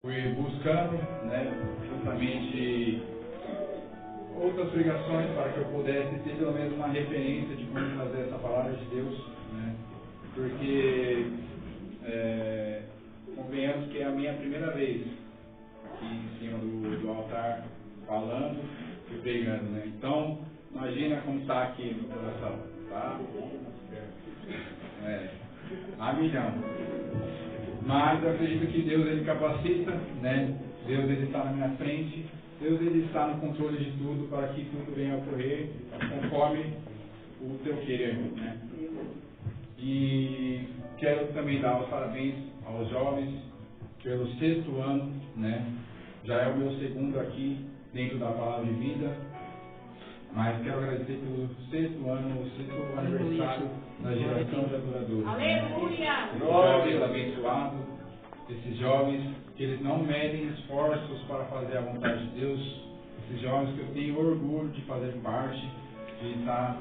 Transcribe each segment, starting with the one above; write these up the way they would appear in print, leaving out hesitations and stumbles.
Fui buscando, né, justamente outras pregações para que eu pudesse ter pelo menos uma referência de como fazer essa palavra de Deus, né, porque convenhamos que é a minha primeira vez aqui em cima do altar falando e pregando, né? Então, imagina como está aqui no coração, tá? A milhão. Mas eu acredito que Deus, Ele capacita, né? Deus, Ele está na minha frente. Deus, Ele está no controle de tudo para que tudo venha a ocorrer conforme o teu querer, né? E quero também dar os parabéns aos jovens pelo 6º ano, né? Já é o meu 2º aqui dentro da Palavra de Vida, mas quero agradecer pelo 6º ano, o 6º aniversário da geração de adoradores. Aleluia! Esses jovens abençoados, esses jovens que eles não medem esforços para fazer a vontade de Deus, esses jovens que eu tenho orgulho de fazer parte, de estar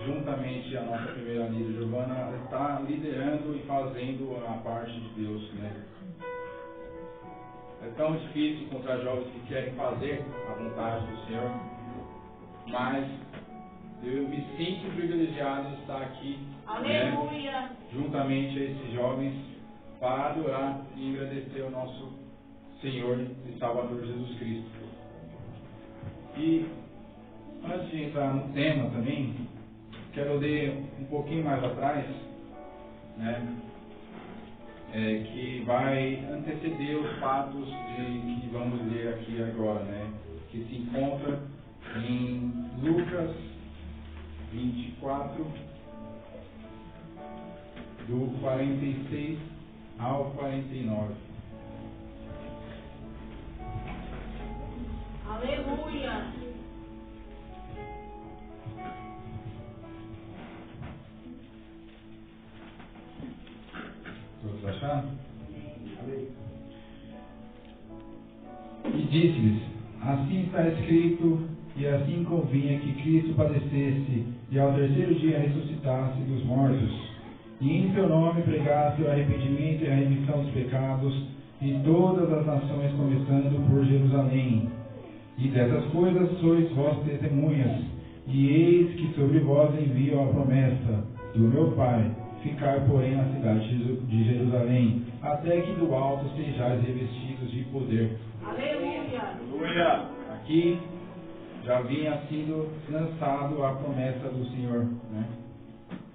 juntamente a nossa primeira líder, Giovana, está liderando e fazendo a parte de Deus, né? É tão difícil encontrar jovens que querem fazer a vontade do Senhor, mas eu me sinto privilegiado de estar aqui, né, juntamente a esses jovens para adorar e agradecer ao nosso Senhor e Salvador Jesus Cristo. E antes de entrar no tema também, quero ler um pouquinho mais atrás, né, que vai anteceder os fatos que vamos ler aqui agora, né, que se encontra em Lucas 24, do 46 ao 49. Aleluia! Todos acharam? E disse-lhes: assim está escrito, e assim convinha que Cristo padecesse e ao 3º dia ressuscitasse dos mortos, e em seu nome pregasse o arrependimento e a remissão dos pecados em todas as nações, começando por Jerusalém. E dessas coisas sois vós testemunhas, e eis que sobre vós envio a promessa do meu Pai. Ficai, porém, na cidade de Jerusalém, até que do alto sejais revestidos de poder. Aleluia! Aleluia! Aqui já vinha sido lançado a promessa do Senhor, né?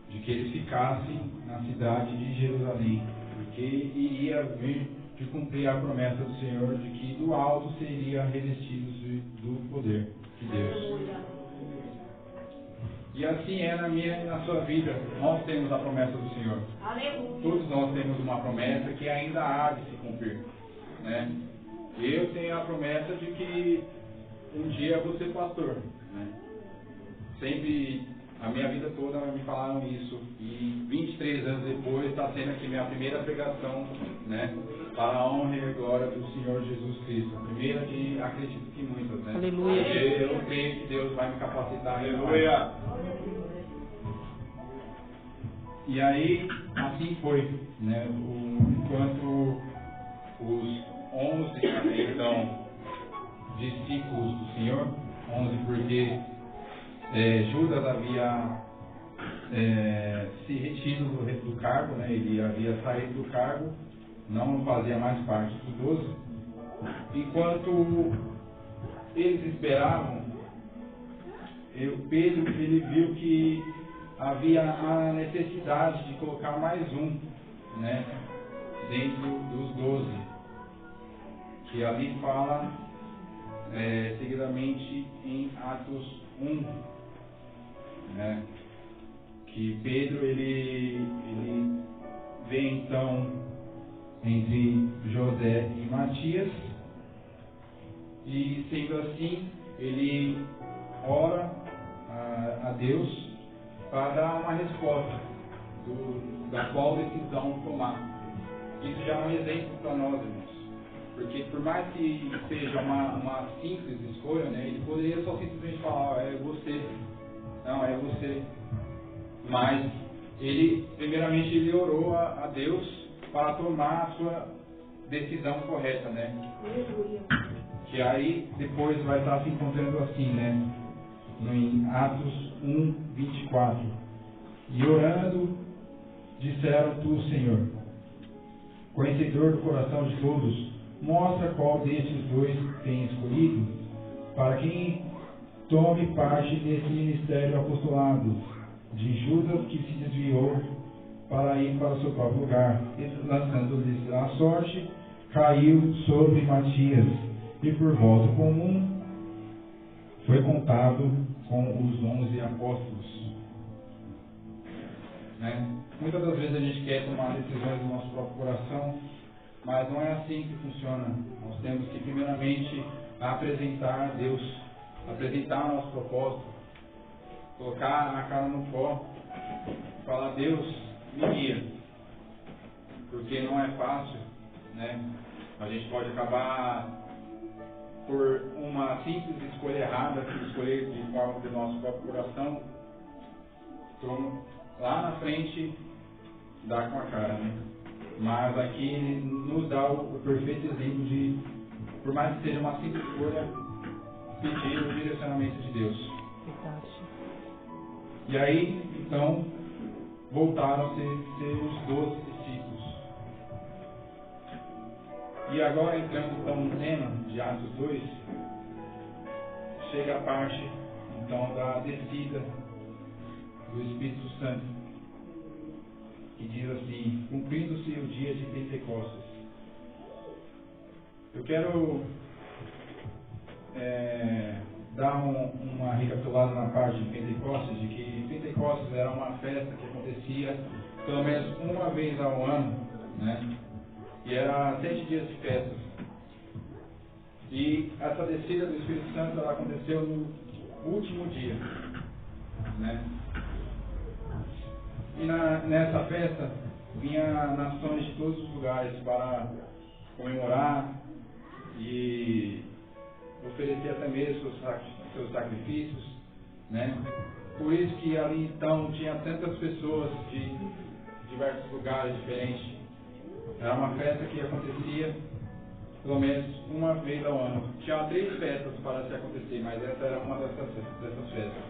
De que eles ficassem na cidade de Jerusalém, porque iria vir de cumprir a promessa do Senhor de que do alto seria revestidos do poder de Deus. E assim é na minha e na sua vida. Nós temos a promessa do Senhor. Aleluia. Todos nós temos uma promessa que ainda há de se cumprir, né? Eu tenho a promessa de que um dia eu vou ser pastor, né? Sempre, a minha vida toda me falaram isso, e 23 anos depois está sendo aqui minha primeira pregação, né, para a honra e a glória do Senhor Jesus Cristo. A primeira de, acredito que muitas, né? Aleluia. Porque eu creio que Deus vai me capacitar. Aleluia. E aí, assim foi, né? Enquanto os 11 até então discípulos do Senhor, 11 porque Judas havia se retido do cargo, né? Ele havia saído do cargo, não fazia mais parte dos 12. Enquanto eles esperavam, Pedro ele viu que havia a necessidade de colocar mais um, né, dentro dos 12, que ali fala seguidamente em Atos 1, né, que Pedro ele vê então entre José e Matias, e sendo assim ele ora a Deus para dar uma resposta da qual decisão tomar. Isso já é um exemplo para nós, irmãos, porque por mais que seja uma simples escolha, né, ele poderia só simplesmente falar, é você, não, é você, mas ele, primeiramente, ele orou a Deus para tomar a sua decisão correta, né? Aleluia. Que aí depois vai estar se encontrando assim, né? Em Atos 1, 24. E orando, disseram: Tu, Senhor, conhecedor do coração de todos, mostra qual destes dois tem escolhido, para quem tome parte nesse ministério apostolado, de Judas, que se desviou para ir para o seu próprio lugar, e lançando-lhes a sorte, caiu sobre Matias, e por voto comum foi contado com os 11 apóstolos. Né? Muitas das vezes a gente quer tomar decisões do nosso próprio coração, mas não é assim que funciona. Nós temos que primeiramente apresentar a Deus, apresentar o nosso propósito, colocar a cara no pó, falar: Deus, me guia, porque não é fácil, né? A gente pode acabar por uma simples escolha errada, escolher de forma do nosso próprio coração, lá na frente dá com a cara, né? Mas aqui ele nos dá o perfeito exemplo de, por mais que seja uma simples escolha, pedir o direcionamento de Deus. E aí, então, voltaram a ser os 12 discípulos. E agora, entrando então no tema de Atos 2, chega a parte então da descida do Espírito Santo, que diz assim: cumprindo-se o dia de Pentecostes. Eu quero dar uma recapitulada na parte de Pentecostes, de que Pentecostes era uma festa que acontecia pelo menos uma vez ao ano, né? E era 7 dias de festas. E essa descida do Espírito Santo, ela aconteceu no último dia, né? E nessa festa vinha nações de todos os lugares para comemorar e oferecer até mesmo seus sacrifícios, né? Por isso que ali então tinha tantas pessoas de diversos lugares diferentes. Era uma festa que acontecia pelo menos uma vez ao ano. Tinha 3 festas para se acontecer, mas essa era uma dessas festas.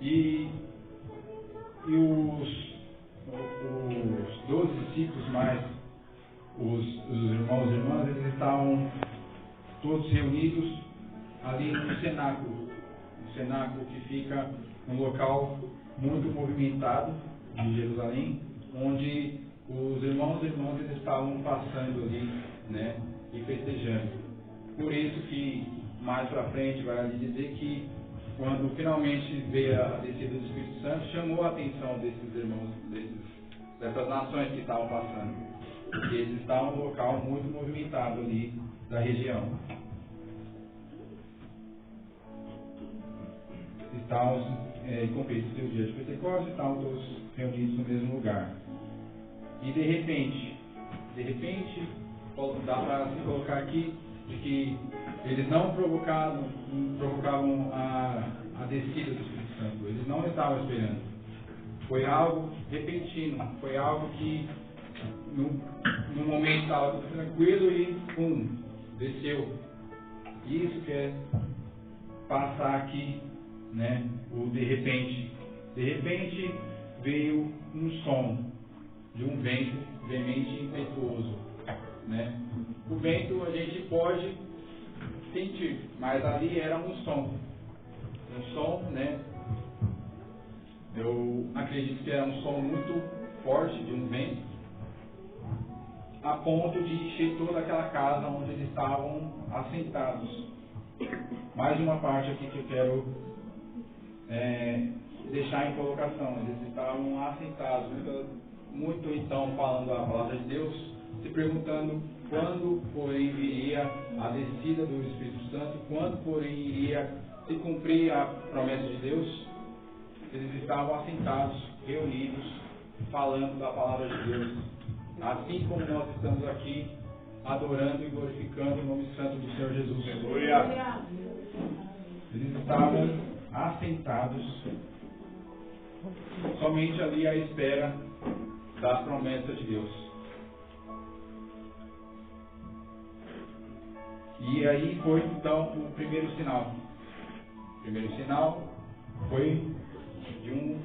E os 12 discípulos mais os irmãos e irmãs, eles estavam todos reunidos ali no cenáculo. O cenáculo que fica num local muito movimentado de Jerusalém, onde os irmãos e irmãs eles estavam passando ali, né, e festejando. Por isso que mais para frente vai ali dizer que quando finalmente veio a descida do Espírito Santo, chamou a atenção desses irmãos, dessas nações que estavam passando, porque eles estavam num local muito movimentado ali da região. Estavam cumpridos o dia de Pentecostes, estavam todos reunidos no mesmo lugar. E de repente, dá para se colocar aqui de que eles não provocavam a descida do Espírito Santo. Eles não estavam esperando. Foi algo repentino. Foi algo que no momento estava tudo tranquilo e pum, desceu. Isso que é passar aqui, né? O de repente. De repente veio um som de um vento veemente e impetuoso, né? O vento a gente pode sentir, mas ali era um som, né? Eu acredito que era um som muito forte de um vento, a ponto de encher toda aquela casa onde eles estavam assentados. Mais uma parte aqui que eu quero deixar em colocação. Eles estavam assentados, muito então falando a palavra de Deus, se perguntando quando, porém, viria a descida do Espírito Santo, quando, porém, iria se cumprir a promessa de Deus. Eles estavam assentados, reunidos, falando da palavra de Deus, assim como nós estamos aqui adorando e glorificando o nome santo do Senhor Jesus. Aleluia. Eles estavam assentados somente ali à espera das promessas de Deus. E aí foi então o primeiro sinal. O primeiro sinal foi de um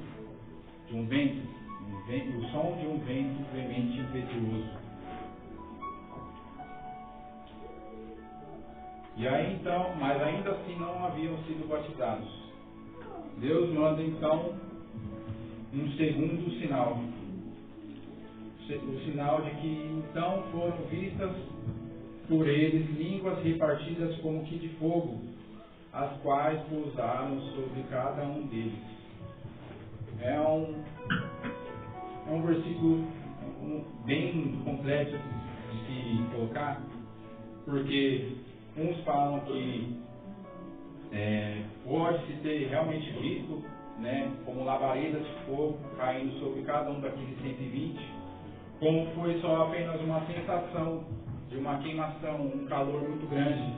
vento, o som de um vento veemente e impetuoso. E aí então, mas ainda assim não haviam sido batizados. Deus manda então um segundo sinal. O sinal de que então foram vistas por eles línguas repartidas como que de fogo, as quais pousaram sobre cada um deles. É um versículo bem complexo de se colocar, porque uns falam que pode-se ter realmente visto, né, como labaredas de fogo caindo sobre cada um daqueles 120, como foi só apenas uma sensação de uma queimação, um calor muito grande,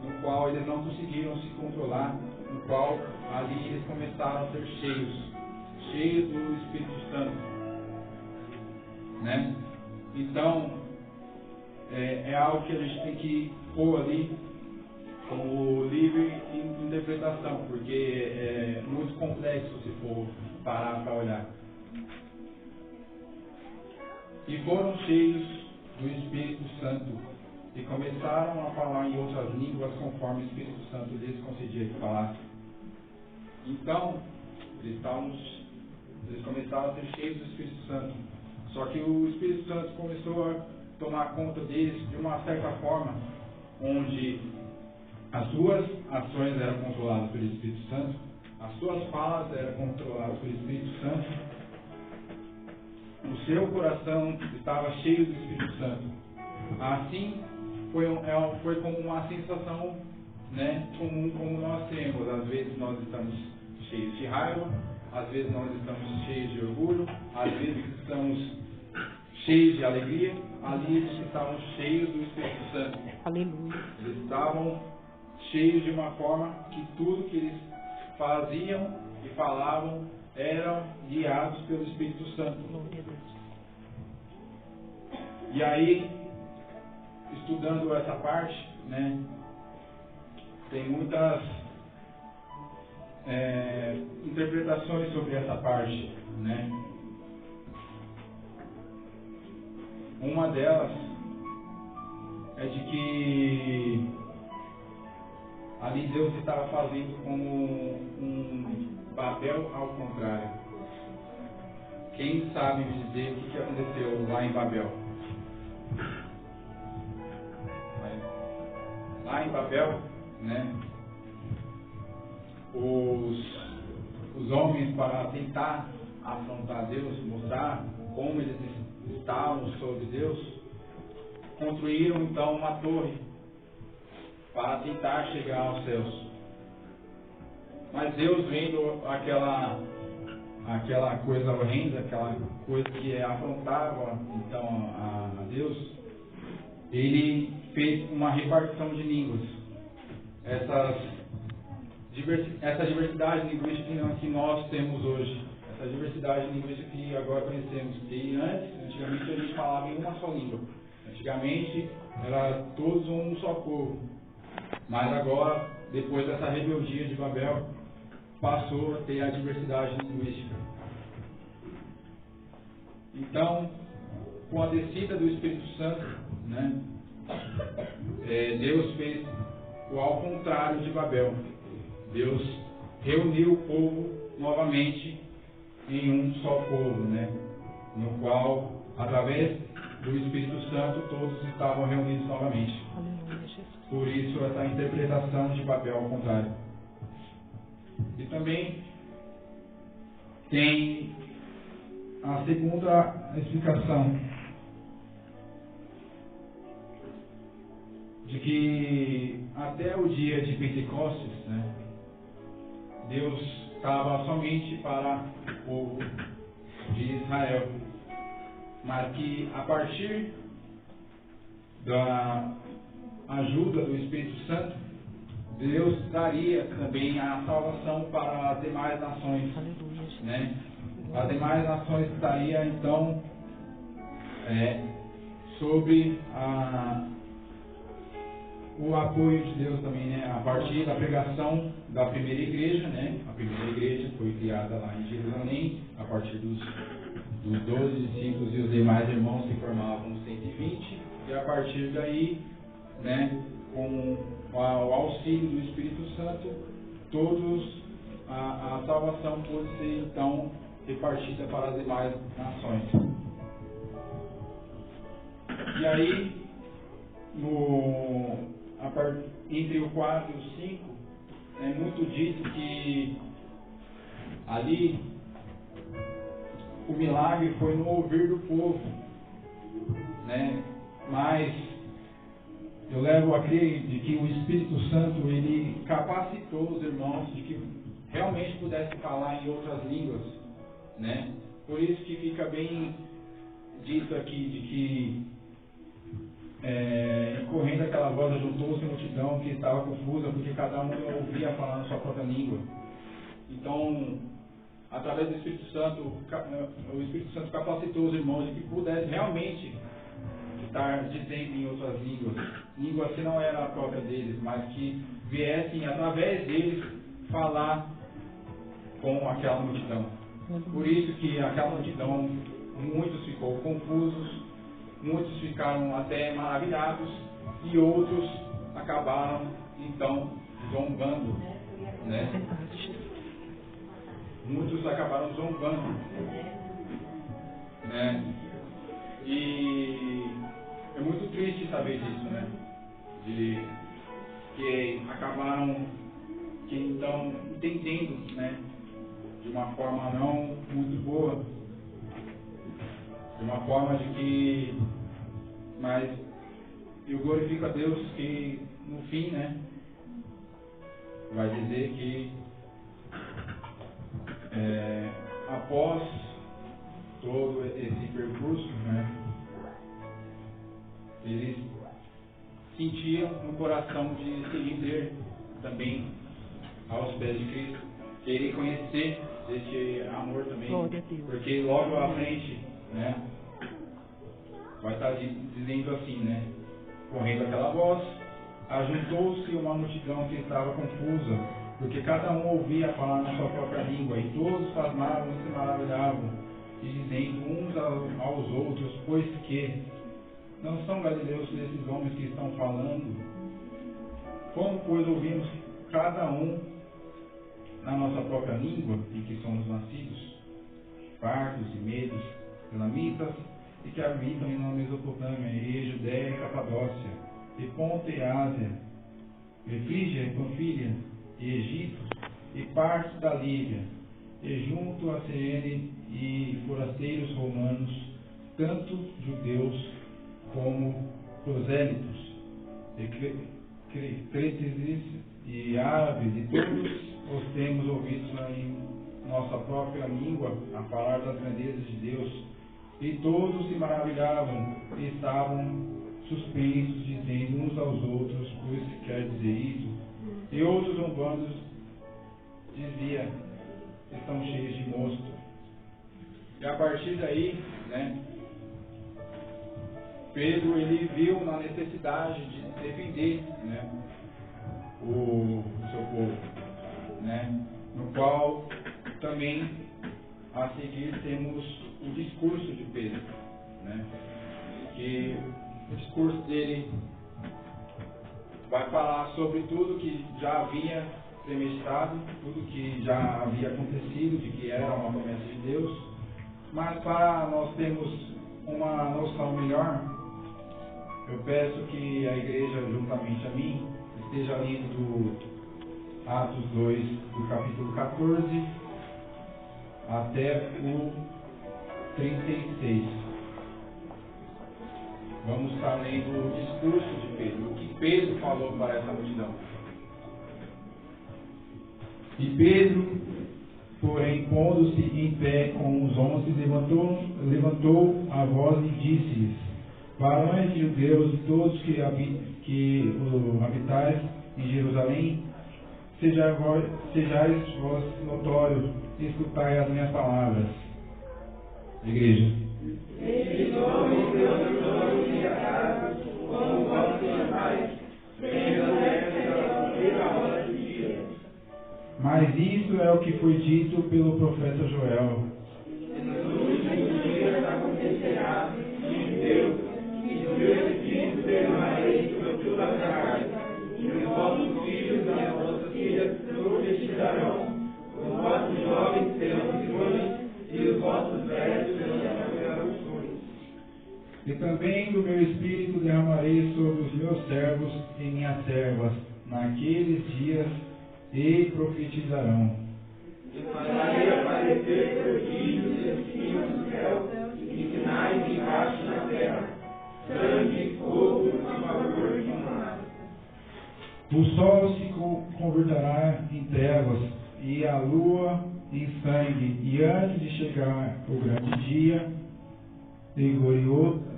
no qual eles não conseguiram se controlar, no qual ali eles começaram a ser cheios do Espírito Santo, né? Então, é algo que a gente tem que pôr ali como livre interpretação, porque é muito complexo se for parar para olhar. E foram cheios do Espírito Santo e começaram a falar em outras línguas conforme o Espírito Santo lhes concedia que falassem. Então, eles começaram a ser cheios do Espírito Santo. Só que o Espírito Santo começou a tomar conta deles de uma certa forma, onde as suas ações eram controladas pelo Espírito Santo, as suas falas eram controladas pelo Espírito Santo, o seu coração estava cheio do Espírito Santo. Assim, foi como uma sensação, né, comum como nós temos. Às vezes nós estamos cheios de raiva, às vezes nós estamos cheios de orgulho, às vezes estamos cheios de alegria. Ali eles estavam cheios do Espírito Santo. Aleluia. Eles estavam cheios de uma forma que tudo que eles faziam e falavam eram guiados pelo Espírito Santo. Glória a Deus. E aí, estudando essa parte, né, tem muitas interpretações sobre essa parte, né? Uma delas é de que ali Deus estava fazendo como um Babel ao contrário. Quem sabe me dizer o que aconteceu lá em Babel? Lá em Babel, né, os homens, para tentar afrontar Deus, mostrar como eles estavam sobre Deus, construíram então uma torre para tentar chegar aos céus. Mas Deus, vendo aquela coisa horrenda, aquela coisa que afrontava então a Deus, ele fez uma repartição de línguas. Essa diversidade linguística que nós temos hoje, essa diversidade linguística que agora conhecemos, que antigamente a gente falava em uma só língua. Antigamente era todos um só povo, mas agora, depois dessa rebeldia de Babel, passou a ter a diversidade linguística. Então, com a descida do Espírito Santo, né, Deus fez o ao contrário de Babel. Deus reuniu o povo novamente em um só povo, né, no qual, através do Espírito Santo, todos estavam reunidos novamente. Aleluia, Jesus. Por isso, essa interpretação de Babel ao contrário. E também tem a segunda explicação, de que até o dia de Pentecostes, né, Deus estava somente para o povo de Israel, mas que a partir da ajuda do Espírito Santo, Deus daria também a salvação para as demais nações, Aleluia, Jesus. né? As demais nações estariam então sobre o apoio de Deus também, né? A partir da pregação da primeira igreja, né? A primeira igreja foi criada lá em Jerusalém, a partir dos 12 discípulos e os demais irmãos se formavam 120, e a partir daí, né, com o auxílio do Espírito Santo, a salvação pôde ser então repartida para as demais nações. E aí, entre o 4 e o 5, é muito dito que ali o milagre foi no ouvir do povo, né? Mas eu levo a crer de que o Espírito Santo ele capacitou os irmãos de que realmente pudessem falar em outras línguas, né? Por isso que fica bem dito aqui de que correndo aquela voz, juntou-se a multidão que estava confusa, porque cada um ouvia falar na sua própria língua. Então, através do Espírito Santo, o Espírito Santo capacitou os irmãos de que pudessem realmente estar dizendo em outras línguas, línguas que não era a própria deles, mas que viessem através deles falar com aquela multidão. Por isso que aquela multidão, muitos ficou confusos, muitos ficaram até maravilhados e outros acabaram então zombando, né? Muitos acabaram zombando, né? E é muito triste saber disso, né? De que acabaram então entendendo, né? De uma forma não muito boa, de uma forma de que, mas eu glorifico a Deus que no fim, né, vai dizer que após todo esse percurso, né, eles sentiam no coração de se render também aos pés de Cristo, querer conhecer esse amor também, porque logo à frente, né, vai estar dizendo assim, né, correndo aquela voz, ajuntou-se uma multidão que estava confusa, porque cada um ouvia falar na sua própria língua, e todos pasmavam e se maravilhavam, e dizendo uns aos outros, pois que não são galileus esses homens que estão falando? Como, pois, ouvimos cada um na nossa própria língua, em que somos nascidos, partos e medos, elamitas, e que habitam na Mesopotâmia, e Judéia e Capadócia, e Ponto e Ásia, e Frígia e Panfilha, e Egito, e partes da Líbia, e junto a Cirene e forasteiros romanos, tanto judeus como prosélitos, e cretenses e árabes, e todos os temos ouvido em nossa própria língua a falar das grandezas de Deus, e todos se maravilhavam e estavam suspensos, dizendo uns aos outros, pois que quer dizer isso? E outros zombando dizia, estão cheios de mosto. E a partir daí, né, Pedro ele viu na necessidade de defender, né, o seu povo, né, no qual também a seguir temos o discurso de Pedro, né, que o discurso dele vai falar sobre tudo que já havia premeditado, tudo que já havia acontecido, de que era uma promessa de Deus, mas para nós termos uma noção melhor, eu peço que a igreja, juntamente a mim, esteja lendo do Atos 2, do capítulo 14 até o 36. Vamos estar lendo o discurso de Pedro, o que Pedro falou para essa multidão. E Pedro, porém, pondo-se em pé com os 11, levantou a voz e disse-lhes: varões judeus e todos que habitais em Jerusalém, sejais vós notórios, escutai as minhas palavras. Igreja. Esses homens, meus irmãos e acasos, como vossos pais, Mas isso é o que foi dito pelo profeta Joel. Nos últimos dias acontecerá, diz Deus, que do meu espírito derramarei sobre toda a carne, e os vossos filhos e as vossas filhas profetizarão, os vossos jovens terão visões, e os vossos velhos terão sonhos. E também do meu espírito derramarei sobre os meus servos e minhas servas naqueles dias, e profetizarão. E farei aparecer prodígios em cima do céu, e sinais embaixo na terra, sangue, fogo e vapor de fumaça. O sol se converterá em trevas, e a lua em sangue, e antes de chegar o grande dia,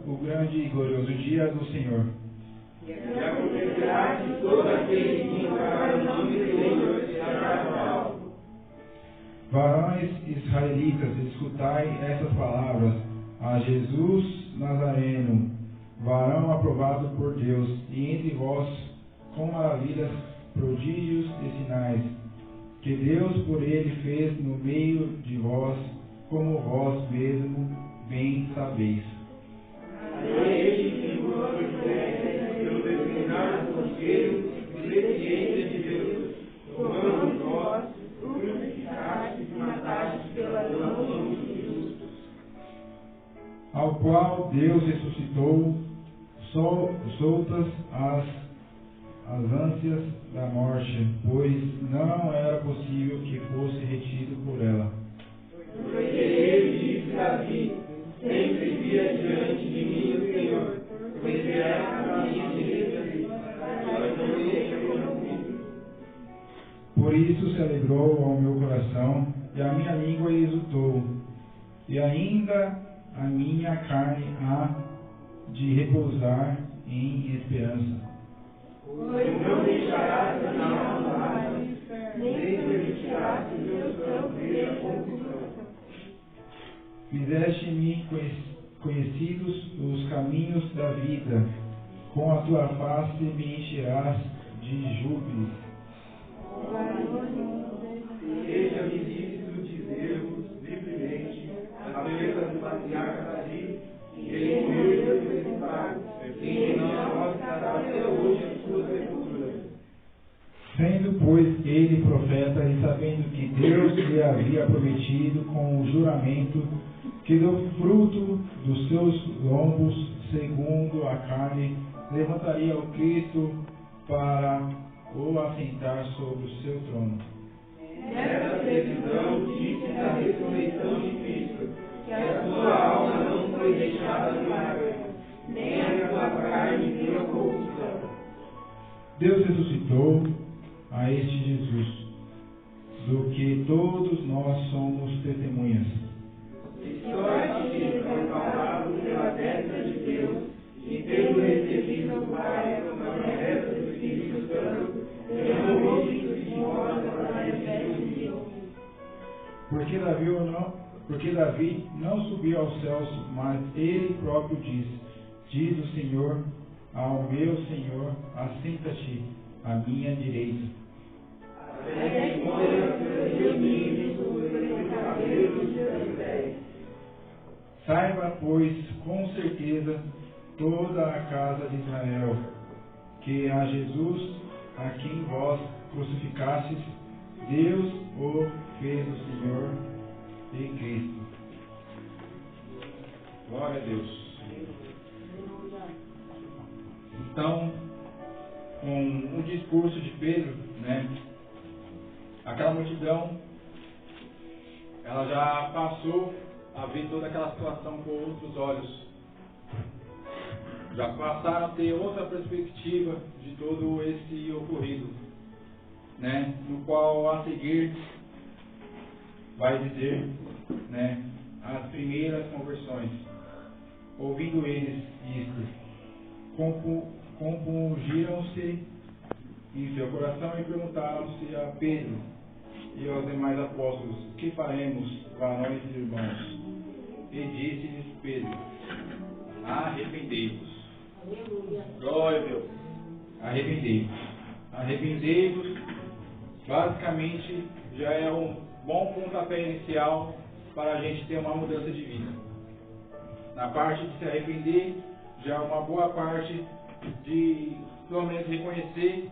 o grande e glorioso dia do Senhor. E acontecerá que todo aquele que invocar o nome do Senhor será salvo. Varões israelitas, escutai essas palavras: a Jesus Nazareno, varão aprovado por Deus, e entre vós com maravilhas, prodígios e sinais, que Deus por ele fez no meio de vós, como vós mesmo bem sabeis. Ele que vos procede pelo determinado conselho e presciência de Deus, tomando vós, crucificastes e matastes pelas mãos dos justos. Ao qual Deus ressuscitou, soltas as ânsias da morte, pois não era possível que fosse retido por ela. Porque ele disse a Davi: sempre via diante de mim o Senhor, pois é a minha direita, mas não deixa comigo. Por isso se alegrou ao meu coração, e a minha língua exultou, e ainda a minha carne há de repousar em esperança. Pois não deixarás a minha alma, nem permitirás que meu santo veja confusão. Fizeste-me conhecidos os caminhos da vida, com a tua face me encherás de júbilo. Seja-me lícito dizer-vos livremente acerca do patriarca Davi, que ele morreu crucificado, e não estará até hoje em sua sepultura. Sendo, pois, ele profeta, e sabendo que Deus lhe havia prometido com o juramento que do fruto dos seus lombos, segundo a carne, levantaria o Cristo para o assentar sobre o seu trono. Nessa previsão disse da ressurreição de Cristo, que a sua alma não foi deixada no inferno, nem a sua carne viu a corrupção. Deus ressuscitou a este Jesus, do que todos nós somos testemunhas. De sorte que foi falado pela destra de Deus, e tendo recebido do Pai a promessa do Espírito Santo, derramou isso de nós a manifeste de Deus. Porque Davi não subiu aos céus, mas ele próprio diz o Senhor ao meu Senhor: assenta-te à minha direita. Até que ponha seus inimigos sobre os cabelos de seus pés. Saiba, pois, com certeza, toda a casa de Israel, que a Jesus, a quem vós crucificastes, Deus o fez o Senhor e Cristo. Glória a Deus. Então, com o discurso de Pedro, aquela multidão, ela já passou a ver toda aquela situação com outros olhos. Já passaram a ter outra perspectiva de todo esse ocorrido, no qual a seguir vai dizer, as primeiras conversões. Ouvindo eles isto, compungiram-se em seu coração e perguntaram-se a Pedro e aos demais apóstolos: que faremos, varões e irmãos? E disse-lhes Pedro: arrependei-vos. Glória a Deus. Arrependei-vos. Arrependei-vos, basicamente, já é um bom pontapé inicial para a gente ter uma mudança de vida. Na parte de se arrepender, já é uma boa parte de, pelo menos, reconhecer,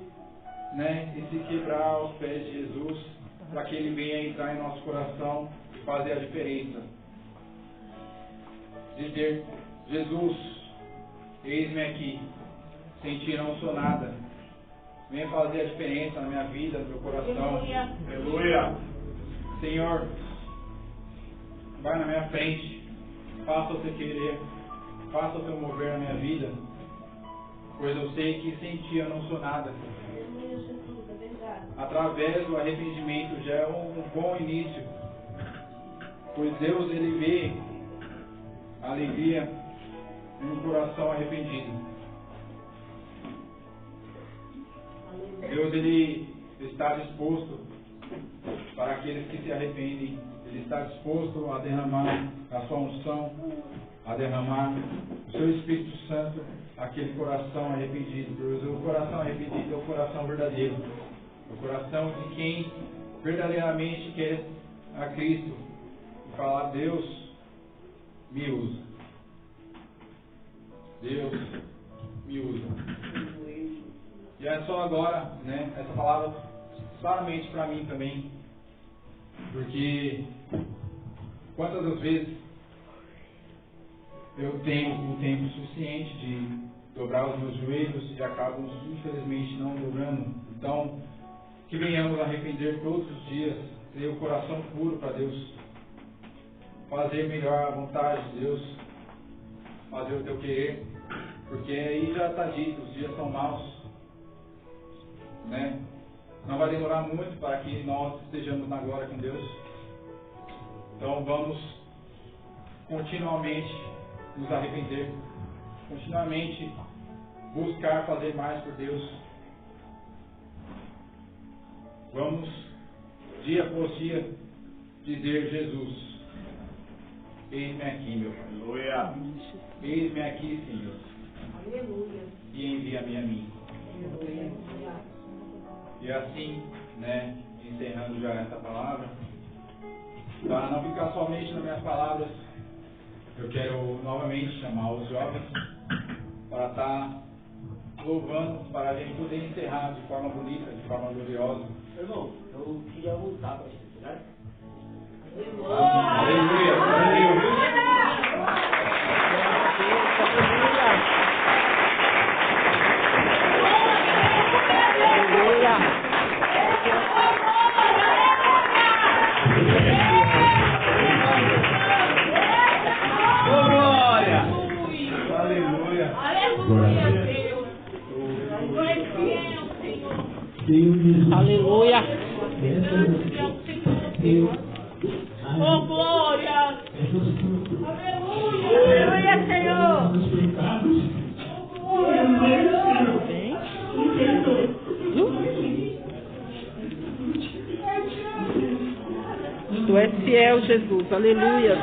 né, e se quebrar aos pés de Jesus, para que Ele venha entrar em nosso coração e fazer a diferença. Dizer: Jesus, eis-me aqui, sem ti não sou nada. Venha fazer a diferença na minha vida, no meu coração. Aleluia. Aleluia. Senhor, vai na minha frente, faça o teu querer, faça o teu mover na minha vida, pois eu sei que sem ti eu não sou nada. Através do arrependimento já é um bom início, pois Deus, Ele vê a alegria em um coração arrependido. Deus, Ele está disposto para aqueles que se arrependem. Ele está disposto a derramar a sua unção, a derramar o seu Espírito Santo, aquele coração arrependido. Pois o coração arrependido é o coração verdadeiro, o coração de quem verdadeiramente quer a Cristo e falar: Deus, me usa. Deus, me usa. E é só agora, né, essa palavra claramente para mim também, porque quantas das vezes eu tenho o tempo suficiente de dobrar os meus joelhos e acabo, infelizmente, não dobrando. Então, que venhamos a arrepender todos os dias, ter o coração puro para Deus, fazer melhor a vontade de Deus, fazer o teu querer, porque aí já está dito, os dias são maus, né? Não vai demorar muito para que nós estejamos na glória com Deus. Então vamos continuamente nos arrepender, continuamente buscar fazer mais por Deus. Vamos, dia após dia, dizer: Jesus, eis-me aqui, meu Pai. Aleluia. Eis-me aqui, Senhor, Aleluia. e envia-me a mim. E assim, né, encerrando já essa palavra, para não ficar somente nas minhas palavras, eu quero novamente chamar os jovens para estar louvando, para a gente poder encerrar de forma bonita, de forma gloriosa. Irmão, eu queria voltar para isso, né? Aleluia! Aleluia! Glória. Aleluia! Aleluia, Deus. Tu és fiel, Senhor. Aleluia. Deus é o Senhor. Oh, glória. Aleluia. Aleluia, Senhor. Tu és fiel, Jesus. Aleluia.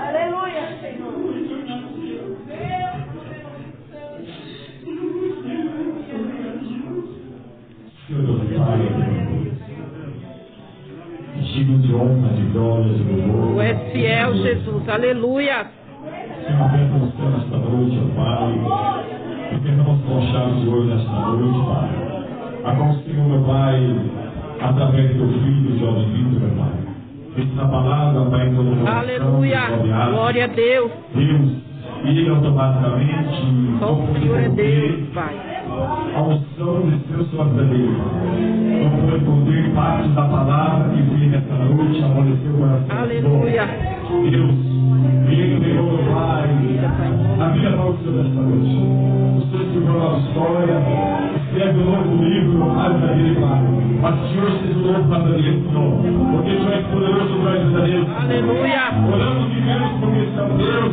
Aleluia, Senhor. Digno de honra, de glória, de louvor. Tu és fiel, Jesus. Aleluia. Senhor, aberta o céu nesta noite, ó Pai. Que queremos conchar de hoje nesta noite, Pai. A qual o Senhor, meu Pai, através do teu filho, jovem Vitor, meu Pai. Esta palavra, Pai, em todo o coração. Aleluia. Glória a Deus. Deus, e ele automaticamente, Só o Senhor é Deus, Pai. a unção de Deus sobre a vida dele. Não pode poder parte da palavra que veio nesta noite, amolecer o coração. Aleluia. Deus, ele pegou o Pai, a vida para o Senhor nesta noite. O Senhor escreveu uma nova história, escreve um novo livro, a vida dele, Pai. Mas o Senhor seja o novo para a vida Senhor, porque Tu és poderoso para a vida dele. Aleluia. Oramos e vivemos porque esse é o Deus